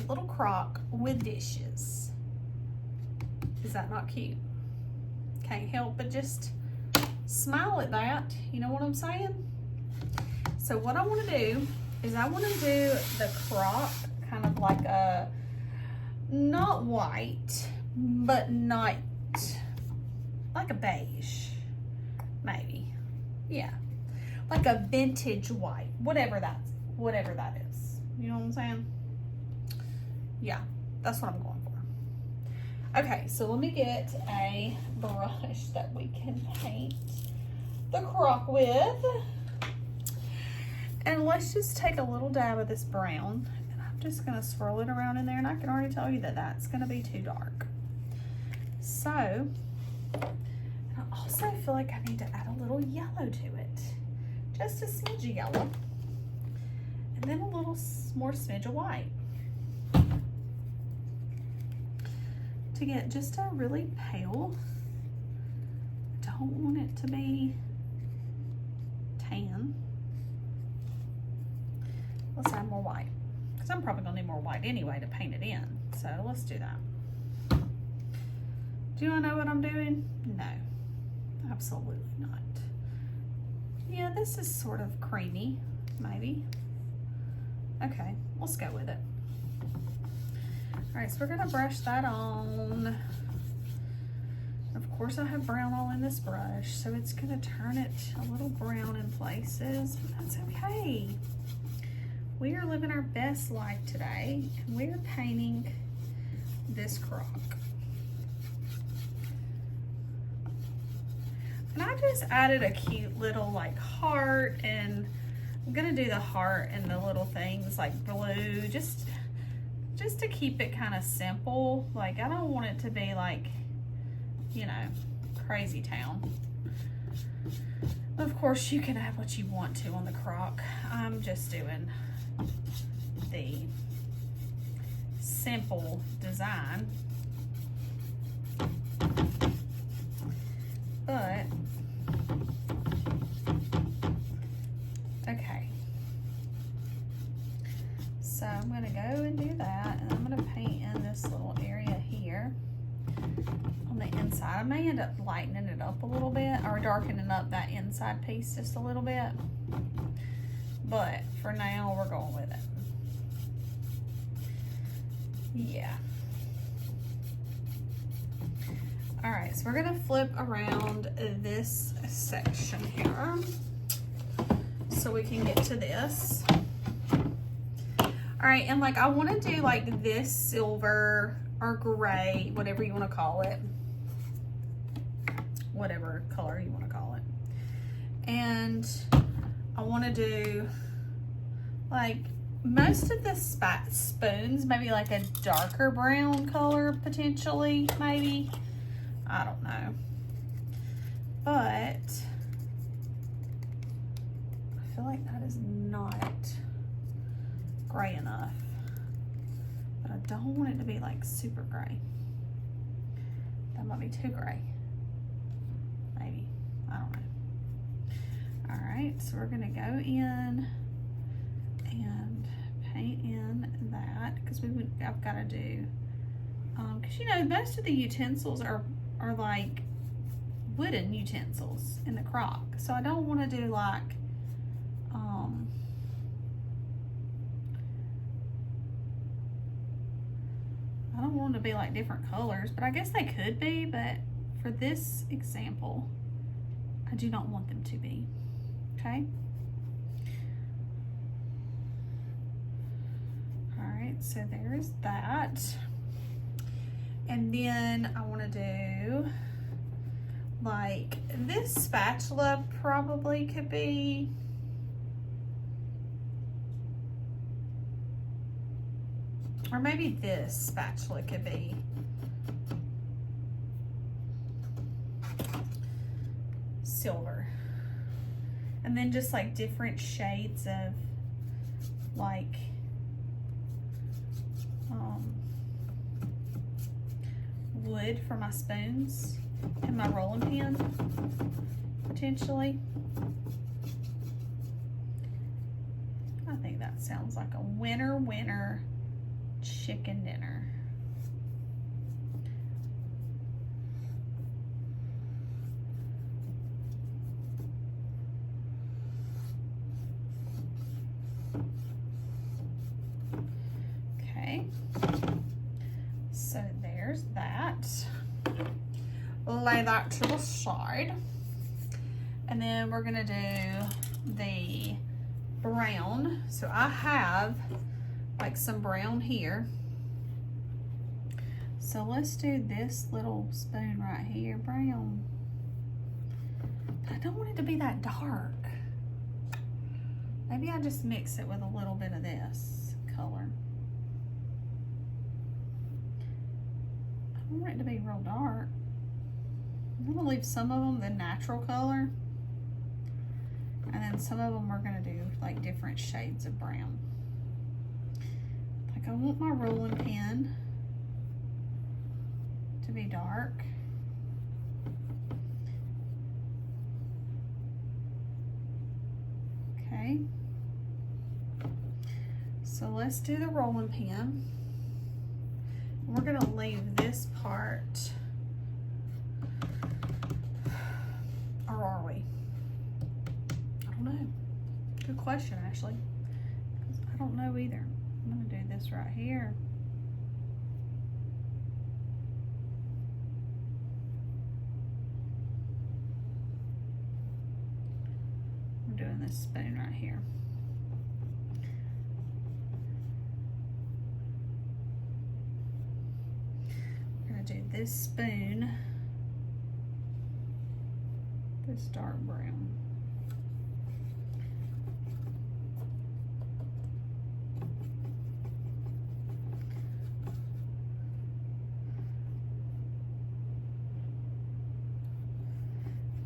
little crock with dishes. Is that not cute? Can't help but just smile at that. You know what I'm saying? So what I want to do is I want to do the crock kind of like a, not white, but not like a beige, maybe. Yeah, like a vintage white, whatever that is. You know what I'm saying? Yeah, that's what I'm going for. Okay, so let me get a brush that we can paint the crock with. And let's just take a little dab of this brown, and I'm just gonna swirl it around in there, and I can already tell you that that's gonna be too dark. So, I also feel like I need to add a little yellow to it. Just a smidge of yellow. And then a little more smidge of white. To get just a really pale, don't want it to be tan. Let's add more white, because I'm probably gonna need more white anyway to paint it in. So let's do that. Do I know what I'm doing? No, absolutely not. Yeah, this is sort of creamy, maybe. Okay, let's go with it. All right, so we're gonna brush that on. Of course, I have brown all in this brush, so it's gonna turn it a little brown in places, but that's okay. We are living our best life today, and we are painting this crock. And I just added a cute little like heart, and I'm gonna do the heart and the little things like blue, just to keep it kind of simple. Like, I don't want it to be like, you know, crazy town. Of course, you can add what you want to on the crock. I'm just doing the simple design. But, okay. So I'm gonna go and do that, and I'm gonna paint in this little area here on the inside. I may end up lightening it up a little bit, or darkening up that inside piece just a little bit. But for now, we're going with it. Yeah. All right, so we're gonna flip around this section here so we can get to this. All right, and like I wanna do like this silver or gray, whatever you wanna call it, whatever color you wanna call it. And I wanna do like most of the spoons, maybe like a darker brown color potentially, maybe. I don't know. But I feel like that is not gray enough. But I don't want it to be like super gray. That might be too gray. Maybe. I don't know. All right, so we're gonna go in and paint in that, because I've got to do, because you know most of the utensils are like wooden utensils in the crock, so I don't want to do like I don't want them to be like different colors, but I guess they could be, but for this example I do not want them to be. Okay. All right, so there's that. And then I want to do like this spatula probably could be or maybe this spatula could be silver. And then just like different shades of like wood for my spoons and my rolling pin, potentially. I think that sounds like a winner chicken dinner. Okay, so there's that. Lay that to the side. And then we're gonna do the brown. So I have like some brown here. So let's do this little spoon right here, brown. But I don't want it to be that dark. Maybe I just mix it with a little bit of this color. I don't want it to be real dark. I'm gonna leave some of them the natural color. And then some of them we're gonna do like different shades of brown. Like I want my rolling pin to be dark. Okay. So let's do the rolling pin. We're gonna leave this part, or are we? I don't know. Good question, Ashley. I don't know either. I'm gonna do this right here. I'm doing this spoon right here. I'm gonna do this spoon, this dark brown.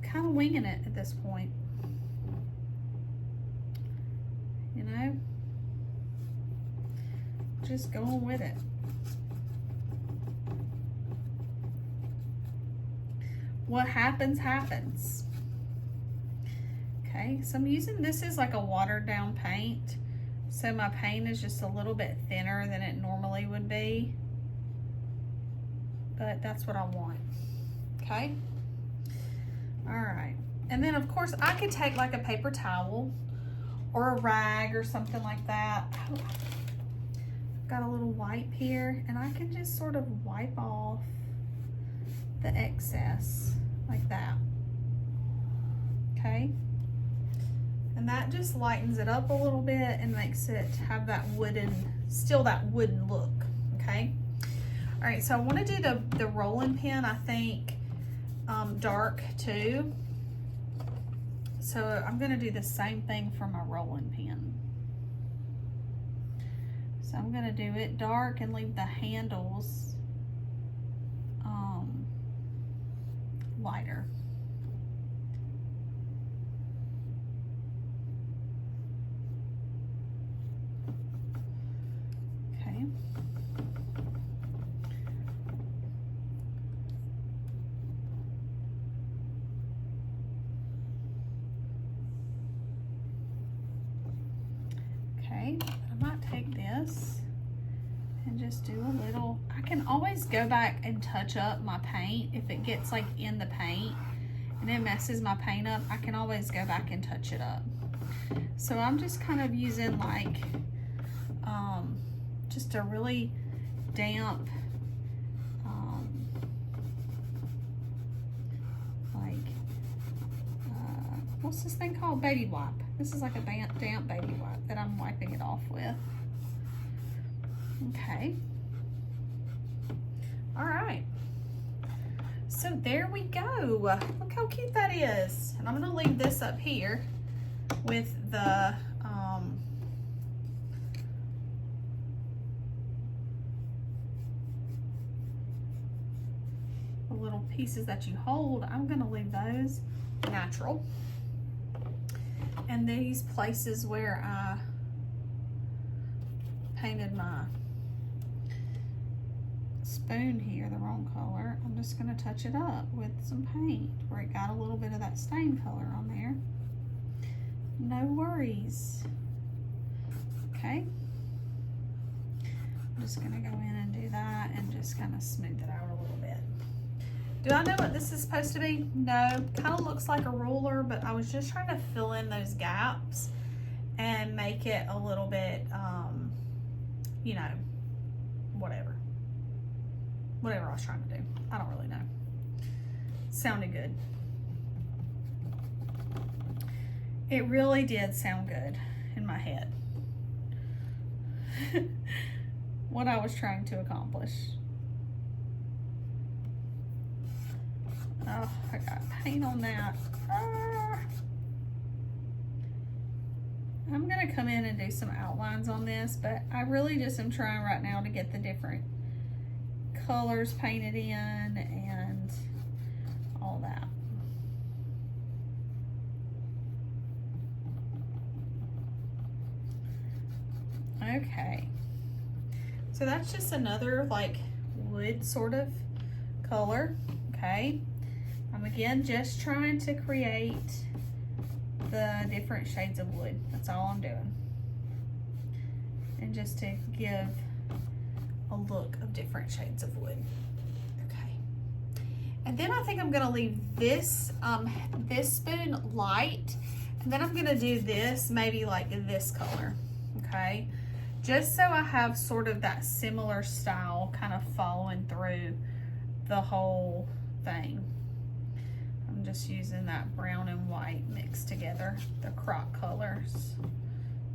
Kind of winging it at this point, you know, just going with it. What happens, happens. Okay, so I'm using, this is like a watered down paint, so my paint is just a little bit thinner than it normally would be, but that's what I want. Okay. All right, and then of course I could take like a paper towel or a rag or something like that. Oh, I've got a little wipe here, and I can just sort of wipe off the excess like that. Okay, and that just lightens it up a little bit and makes it have that wooden, still that wooden look. Okay. All right, so I want to do the rolling pin, I think, dark too. So I'm going to do the same thing for my rolling pin. So I'm going to do it dark and leave the handles lighter. Okay. Okay, I might take this and just do a little, I can always go back and touch up my paint if it gets like in the paint and it messes my paint up. I can always go back and touch it up. So I'm just kind of using like just a really damp what's this thing called? Baby wipe. This is like a damp baby wipe that I'm wiping it off with. Okay. All right. So there we go. Look how cute that is. And I'm going to leave this up here with the little pieces that you hold. I'm going to leave those natural. And these places where I painted my spoon here the wrong color, I'm just going to touch it up with some paint where it got a little bit of that stain color on there. No worries. Okay. I'm just gonna go in and do that and just kind of smooth it out a little bit. Do I know what this is supposed to be? No, kind of looks like a ruler, but I was just trying to fill in those gaps and make it a little bit, you know, whatever I was trying to do. I don't really know. Sounded good. It really did sound good in my head. What I was trying to accomplish. Oh, I got paint on that. I'm gonna come in and do some outlines on this, but I really just am trying right now to get the different colors painted in and all that. Okay, so that's just another like wood sort of color. Okay, I'm again just trying to create the different shades of wood. That's all I'm doing, and just to give a look of different shades of wood. Okay, and then I think I'm gonna leave this this spoon light, and then I'm gonna do this maybe like this color. Okay, just so I have sort of that similar style kind of following through the whole thing. I'm just using that brown and white mixed together, the Crock colors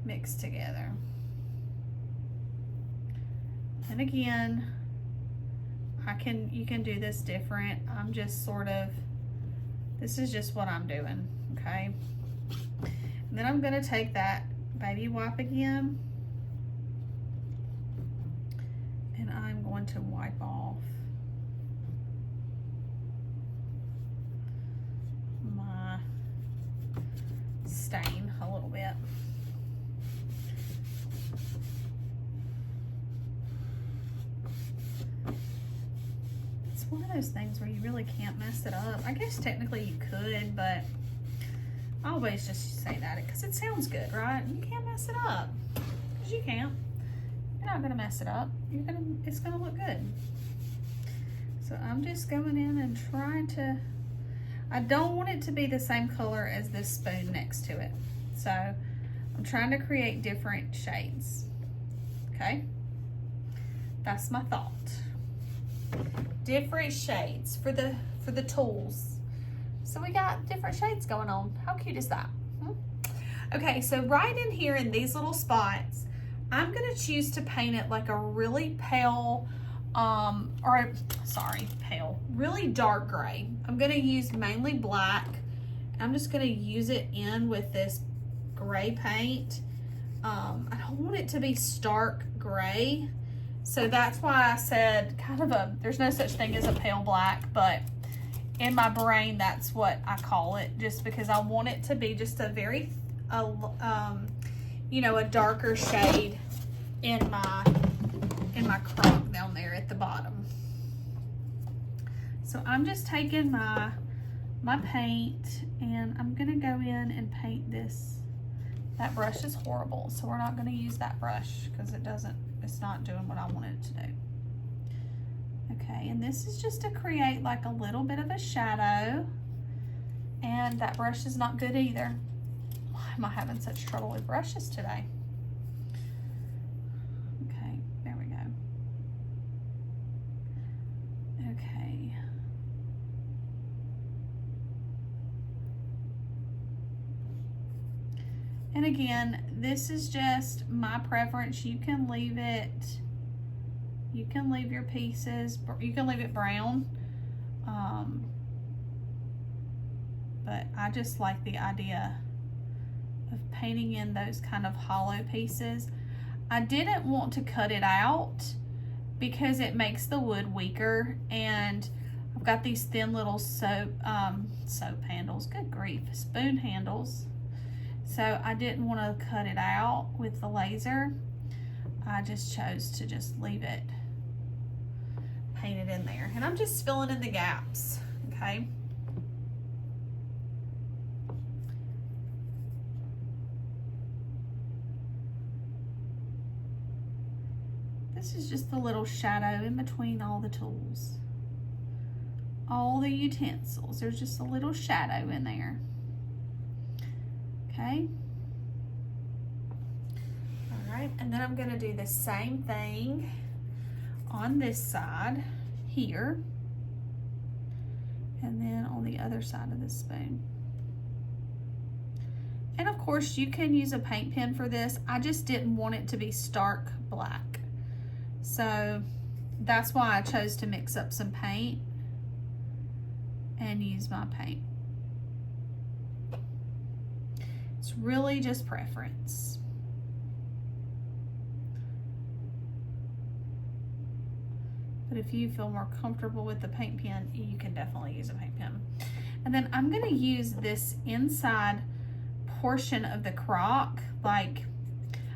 mixed together. And again, you can do this different. I'm just sort of, this is just what I'm doing, okay? And then I'm gonna take that baby wipe again, and I'm going to wipe off my stain a little bit. It's one of those things where you really can't mess it up. I guess technically you could, but I always just say that because it sounds good, right? You can't mess it up, because you can't. You're not gonna mess it up. It's gonna look good. So I'm just going in and trying to, I don't want it to be the same color as this spoon next to it. So I'm trying to create different shades, okay? That's my thought. Different shades for the tools. So we got different shades going on. How cute is that? Okay, so right in here in these little spots, I'm gonna choose to paint it like a really pale, really dark gray. I'm gonna use mainly black. I'm just gonna use it in with this gray paint. I don't want it to be stark gray. So that's why I said kind of there's no such thing as a pale black, but in my brain, that's what I call it, just because I want it to be just a very, you know, a darker shade in my crock down there at the bottom. So I'm just taking my paint, and I'm gonna go in and paint this. That brush is horrible, so we're not gonna use that brush because it's not doing what I want it to do. Okay, and this is just to create like a little bit of a shadow, and that brush is not good either. Why am I having such trouble with brushes today? Okay, there we go. Okay. And again, this is just my preference. You can leave it, you can leave your pieces, you can leave it brown, but I just like the idea of painting in those kind of hollow pieces. I didn't want to cut it out because it makes the wood weaker, and I've got these thin little soap handles, good grief, spoon handles. So I didn't want to cut it out with the laser. I just chose to just leave it painted in there. And I'm just filling in the gaps, okay? This is just the little shadow in between all the tools. All the utensils, there's just a little shadow in there. Okay. All right, and then I'm gonna do the same thing on this side here. And then on the other side of the spoon. And of course you can use a paint pen for this. I just didn't want it to be stark black. So that's why I chose to mix up some paint and use my paint. It's really just preference. But if you feel more comfortable with the paint pen, you can definitely use a paint pen. And then I'm gonna use this inside portion of the crock. Like,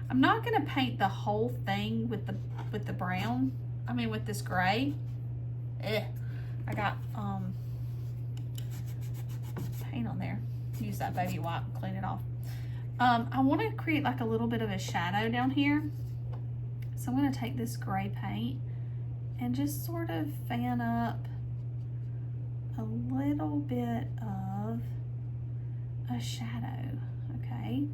I'm not gonna paint the whole thing with the brown. I mean with this gray. I got paint on there. Use that baby wipe and clean it off. I wanna create like a little bit of a shadow down here. So I'm gonna take this gray paint and just sort of fan up a little bit of a shadow, okay?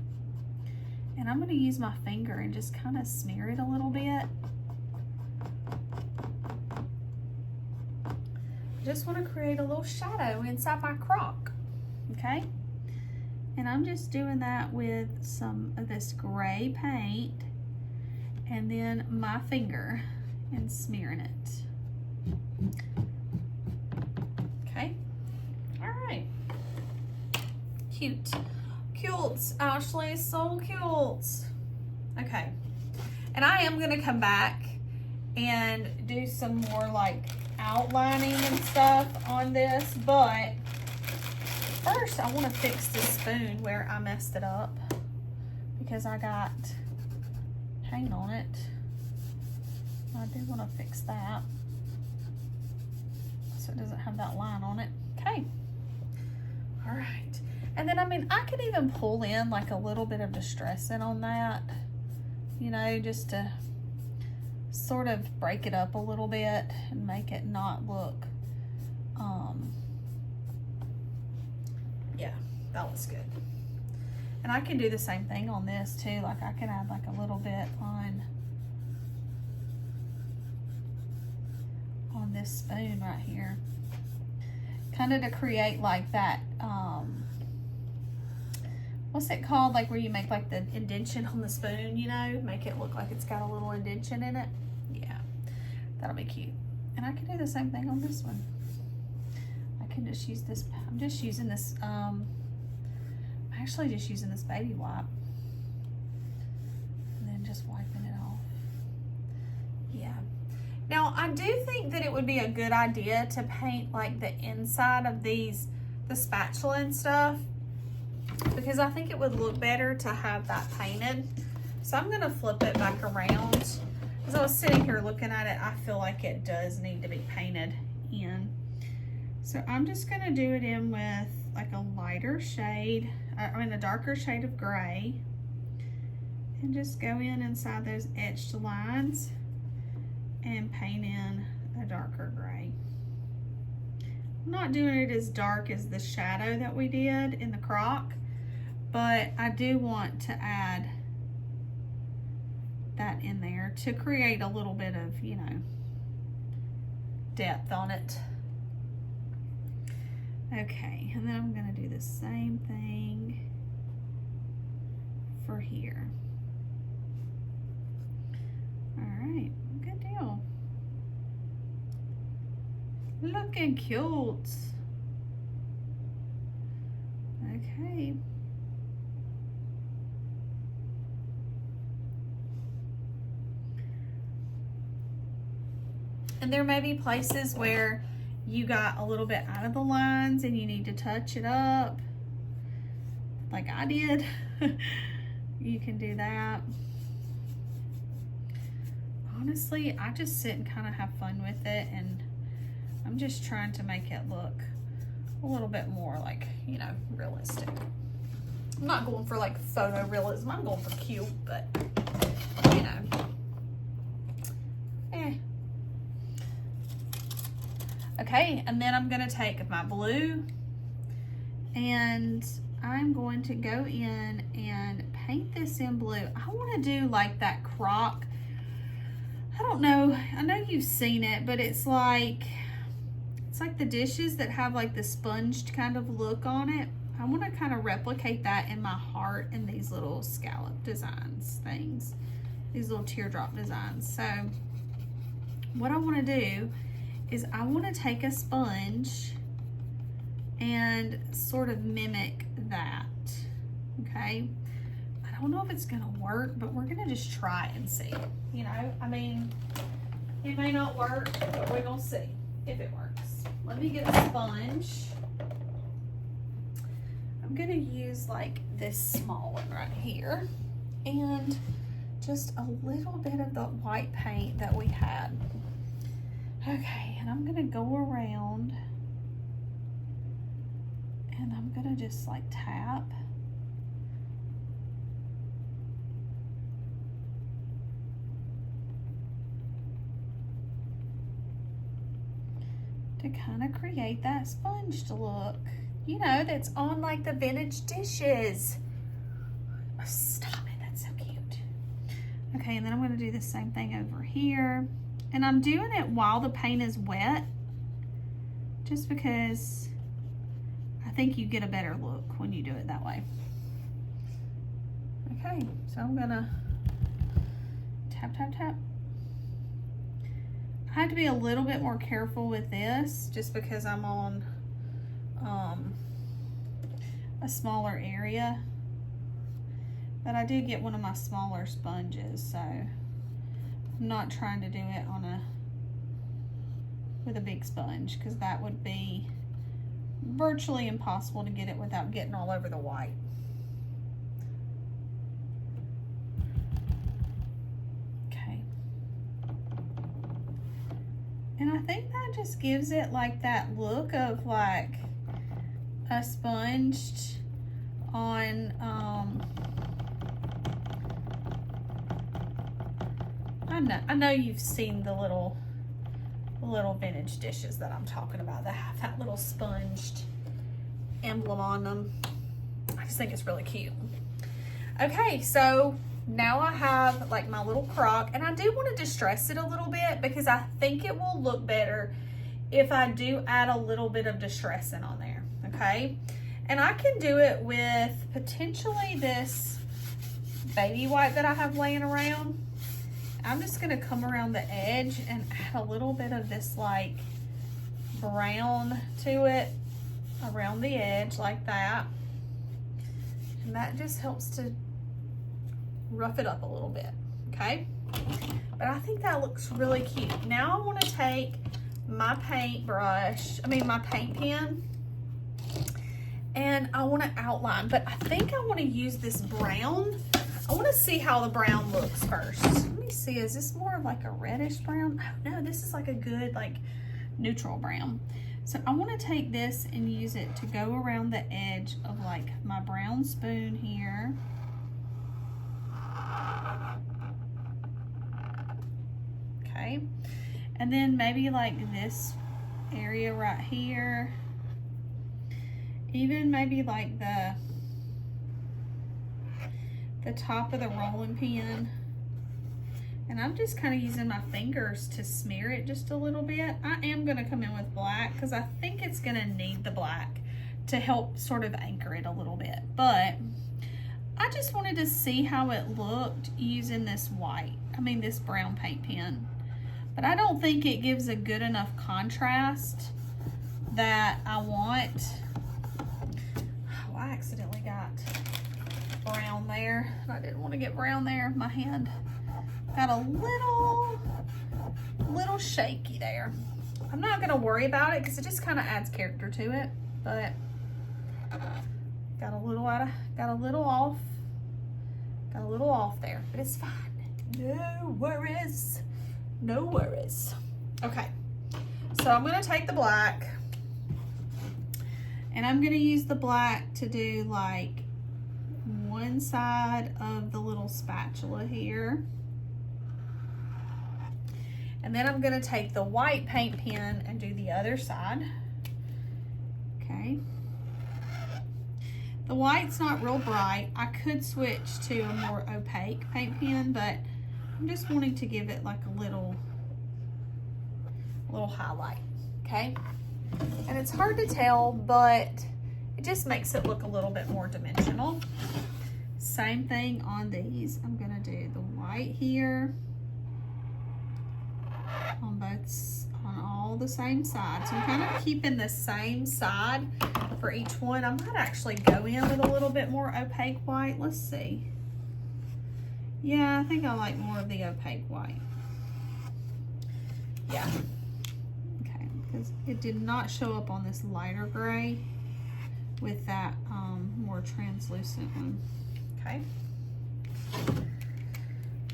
And I'm gonna use my finger and just kind of smear it a little bit. I just wanna create a little shadow inside my crock, okay? And I'm just doing that with some of this gray paint and then my finger and smearing it. Okay, all right. Cute. Quilts, Ashley, so cute. Okay, and I am gonna come back and do some more like outlining and stuff on this, but first I wanna fix the spoon where I messed it up because I got paint on it. I do want to fix that so it doesn't have that line on it. Okay. All right. And then, I mean, I could even pull in like a little bit of distressing on that, you know, just to sort of break it up a little bit and make it not look, yeah, that looks good. And I can do the same thing on this too. Like I can add like a little bit on this spoon right here, kind of to create like that what's it called, like where you make like the indentation on the spoon, you know, make it look like it's got a little indentation in it. Yeah, that'll be cute. And I can do the same thing on this one. I can just use this, I'm just using this I'm actually just using this baby wipe and then just wiping it off. Yeah. Now, I do think that it would be a good idea to paint like the inside of these, the spatula and stuff, because I think it would look better to have that painted. So I'm gonna flip it back around. As I was sitting here looking at it, I feel like it does need to be painted in. So I'm just gonna do it in with like a lighter shade, I mean a darker shade of gray, and just go in inside those etched lines and paint in a darker gray. I'm not doing it as dark as the shadow that we did in the crock, but I do want to add that in there to create a little bit of, you know, depth on it. Okay, and then I'm gonna do the same thing for here. All right, good deal. Looking cute. Okay. And there may be places where you got a little bit out of the lines and you need to touch it up, like I did. You can do that. Honestly, I just sit and kind of have fun with it, and I'm just trying to make it look a little bit more like, you know, realistic. I'm not going for like photorealism, I'm going for cute, but you know. Okay, and then I'm gonna take my blue and I'm going to go in and paint this in blue. I wanna do like that Crock. I don't know, I know you've seen it, but it's like the dishes that have like the sponged kind of look on it. I wanna kind of replicate that in my heart and these little scallop designs things, these little teardrop designs. So what I wanna do is I wanna take a sponge and sort of mimic that, okay? I don't know if it's gonna work, but we're gonna just try and see. You know, I mean, it may not work, but we're gonna see if it works. Let me get a sponge. I'm gonna use like this small one right here and just a little bit of the white paint that we had. Okay, and I'm gonna go around and I'm gonna just like tap. To kind of create that sponged look, you know, that's on like the vintage dishes. Stop it, that's so cute. Okay, and then I'm gonna do the same thing over here. And I'm doing it while the paint is wet, just because I think you get a better look when you do it that way. Okay, so I'm gonna tap, tap, tap. I have to be a little bit more careful with this just because I'm on a smaller area, but I did get one of my smaller sponges, so I'm not trying to do it on with a big sponge, because that would be virtually impossible to get it without getting all over the white. And I think that just gives it like that look of like a sponged on, I know you've seen the little vintage dishes that I'm talking about that have that little sponged emblem on them. I just think it's really cute. Okay, so now I have like my little crock, and I do want to distress it a little bit because I think it will look better if I do add a little bit of distressing on there, okay? And I can do it with potentially this baby white that I have laying around. I'm just gonna come around the edge and add a little bit of this like brown to it around the edge like that. And that just helps to rough it up a little bit, okay? But I think that looks really cute. Now I want to take my paint pen, and I want to outline, but I think I want to use this brown. I want to see how the brown looks first. Let me see, is this more of like a reddish brown? Oh no, this is like a good like neutral brown. So I want to take this and use it to go around the edge of like my brown spoon here. Okay, and then maybe like this area right here, even maybe like the top of the rolling pin. And I'm just kind of using my fingers to smear it just a little bit. I am going to come in with black because I think it's going to need the black to help sort of anchor it a little bit, but I just wanted to see how it looked using this this brown paint pen. But I don't think it gives a good enough contrast that I want. Oh, I accidentally got brown there. I didn't want to get brown there. My hand got a little shaky there. I'm not gonna worry about it because it just kind of adds character to it, but got a little off there, but it's fine. No worries. No worries. Okay, so I'm gonna take the black and I'm gonna use the black to do like one side of the little spatula here. And then I'm gonna take the white paint pen and do the other side. Okay. The white's not real bright. I could switch to a more opaque paint pen, but I'm just wanting to give it like a little highlight, okay? And it's hard to tell, but it just makes it look a little bit more dimensional. Same thing on these. I'm gonna do the white here on all the same sides. So I'm kind of keeping the same side for each one. I might actually go in with a little bit more opaque white. Let's see. Yeah, I think I like more of the opaque white. Yeah. Okay, because it did not show up on this lighter gray with that more translucent one. Okay.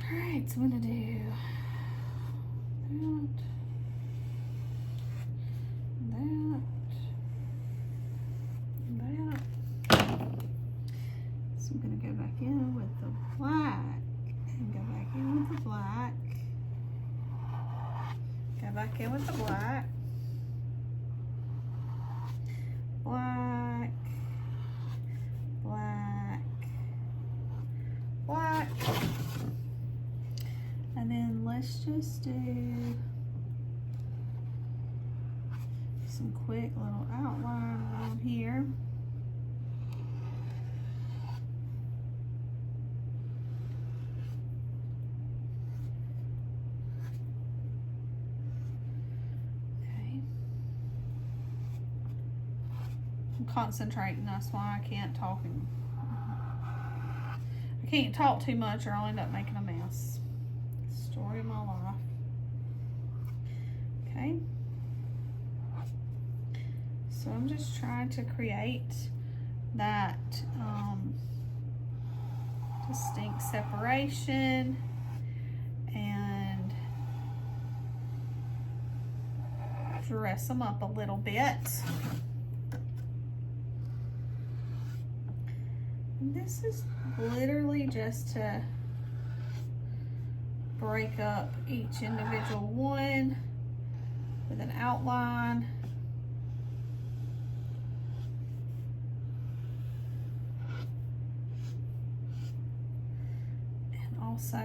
All right, so I'm gonna do that. So I'm gonna go back in with the black and go back in with the black. Go back in with the black. Black. Black. Black. And then let's just do some quick little outline around here. Okay. I'm concentrating, that's why I can't talk. I can't talk too much or I'll end up making a mess. Story of my life. Okay. So I'm just trying to create that distinct separation and dress them up a little bit. And this is literally just to break up each individual one with an outline. And also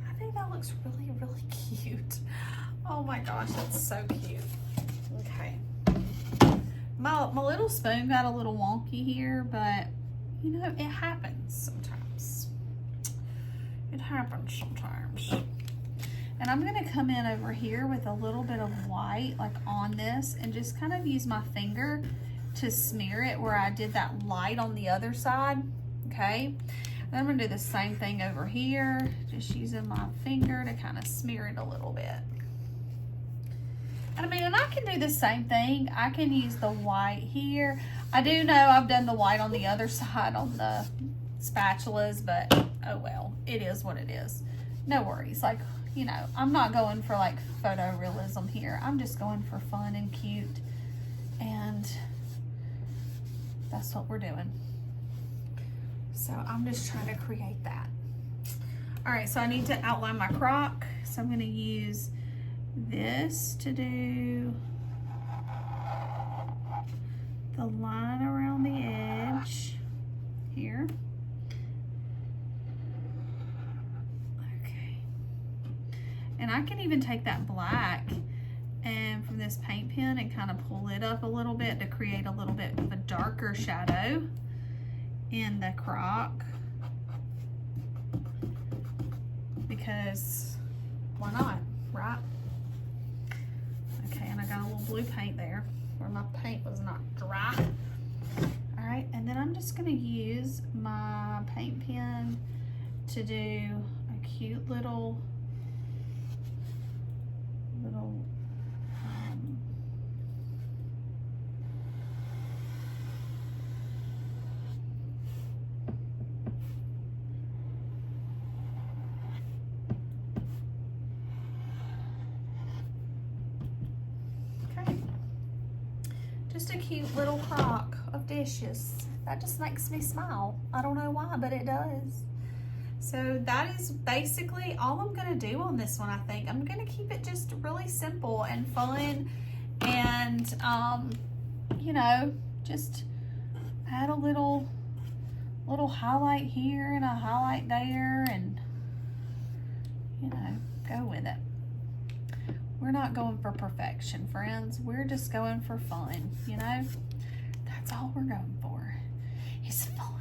I think that looks really, really cute. Oh my gosh, that's so cute. Okay. My little spoon got a little wonky here, but you know, it happens sometimes. It happens sometimes. And I'm gonna come in over here with a little bit of white, like on this, and just kind of use my finger to smear it where I did that light on the other side, okay? And I'm gonna do the same thing over here, just using my finger to kind of smear it a little bit. And I mean, and I can do the same thing. I can use the white here. I do know I've done the white on the other side on the spatulas, but oh well, it is what it is. No worries. Like, you know, I'm not going for like photorealism here. I'm just going for fun and cute. And that's what we're doing. So I'm just trying to create that. All right, so I need to outline my crock. So I'm going to use this to do the line around the edge here. Okay. And I can even take that black and from this paint pen and kind of pull it up a little bit to create a little bit of a darker shadow in the crock, because why not, right? Okay, and I got a little blue paint there where my paint was not dry. All right, and then I'm just gonna use my paint pen to do a cute little just a cute little crock of dishes. That just makes me smile. I don't know why, but it does. So that is basically all I'm gonna do on this one, I think. I'm gonna keep it just really simple and fun, and you know, just add a little highlight here and a highlight there, and you know, go with it. We're not going for perfection, friends. We're just going for fun, you know? That's all we're going for, is fun.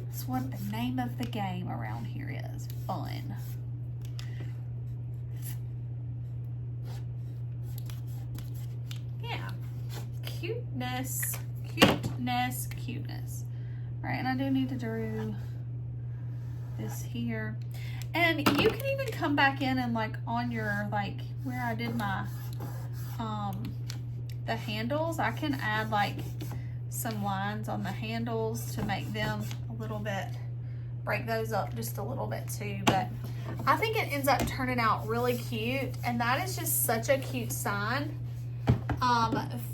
That's what the name of the game around here is, fun. Yeah, cuteness, cuteness, cuteness. All right, and I do need to do this here. And you can even come back in and like on your, like where I did my, the handles, I can add like some lines on the handles to make them a little bit, break those up just a little bit too. But I think it ends up turning out really cute, and that is just such a cute sign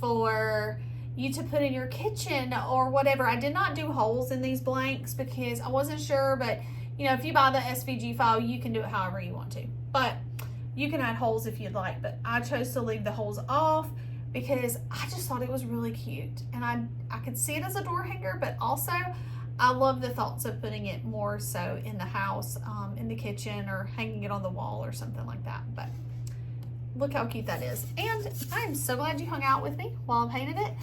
for you to put in your kitchen or whatever. I did not do holes in these blanks because I wasn't sure, but you know, if you buy the SVG file, you can do it however you want to. But you can add holes if you'd like, but I chose to leave the holes off because I just thought it was really cute. And I could see it as a door hanger, but also I love the thoughts of putting it more so in the house, in the kitchen, or hanging it on the wall or something like that. But look how cute that is. And I'm so glad you hung out with me while I painted it.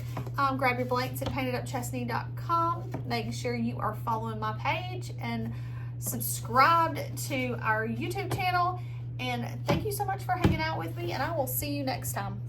Grab your blanks at paintedupchesney.com. Make sure you are following my page and subscribed to our YouTube channel. And thank you so much for hanging out with me, and I will see you next time.